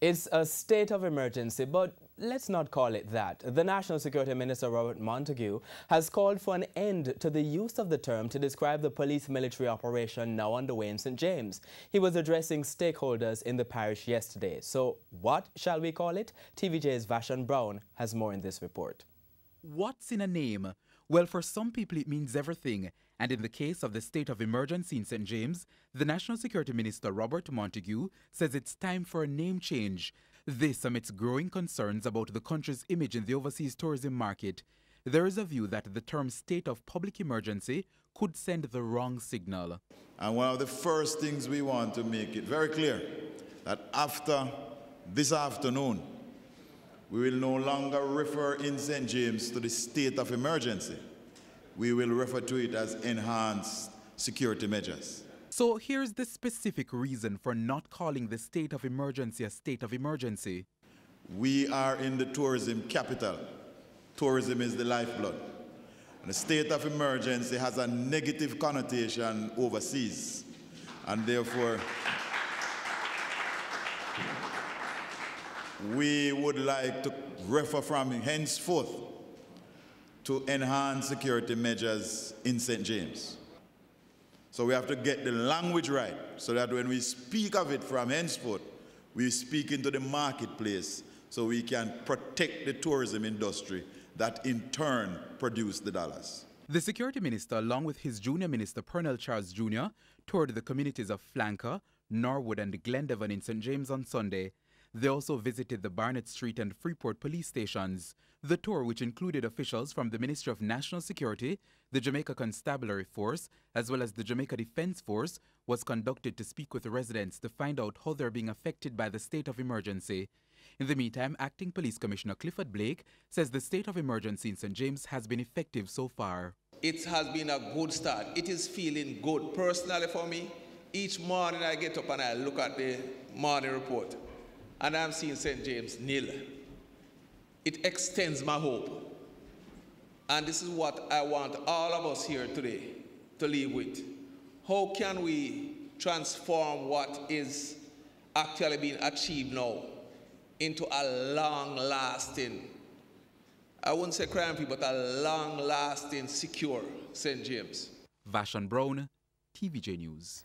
It's a state of emergency, but let's not call it that. The National Security Minister, Robert Montague, has called for an end to the use of the term to describe the police-military operation now underway in St. James. He was addressing stakeholders in the parish yesterday. So what shall we call it? TVJ's Vashon Brown has more in this report. What's in a name? Well, for some people it means everything. And in the case of the state of emergency in St. James, the National Security Minister, Robert Montague, says it's time for a name change. This amidst growing concerns about the country's image in the overseas tourism market. There is a view that the term state of public emergency could send the wrong signal. And one of the first things we want to make it very clear that after this afternoon, we will no longer refer in St. James to the state of emergency. We will refer to it as enhanced security measures. So here's the specific reason for not calling the state of emergency a state of emergency. We are in the tourism capital. Tourism is the lifeblood. And the state of emergency has a negative connotation overseas. And therefore, we would like to refer from henceforth to enhance security measures in St. James. So we have to get the language right so that when we speak of it from henceforth, we speak into the marketplace so we can protect the tourism industry that in turn produce the dollars. The security minister, along with his junior minister, Pernell Charles Jr., toured the communities of Flanker, Norwood and Glendevon in St. James on Sunday. They also visited the Barnett Street and Freeport police stations. The tour, which included officials from the Ministry of National Security, the Jamaica Constabulary Force, as well as the Jamaica Defense Force, was conducted to speak with the residents to find out how they're being affected by the state of emergency. In the meantime, Acting Police Commissioner Clifford Blake says the state of emergency in St. James has been effective so far. It has been a good start. It is feeling good. Personally for me, each morning I get up and I look at the morning report, and I'm seeing St. James nil. It extends my hope. And this is what I want all of us here today to live with. How can we transform what is actually being achieved now into a long-lasting, I wouldn't say crime-free, but a long-lasting, secure St. James? Vashon Brown, TVJ News.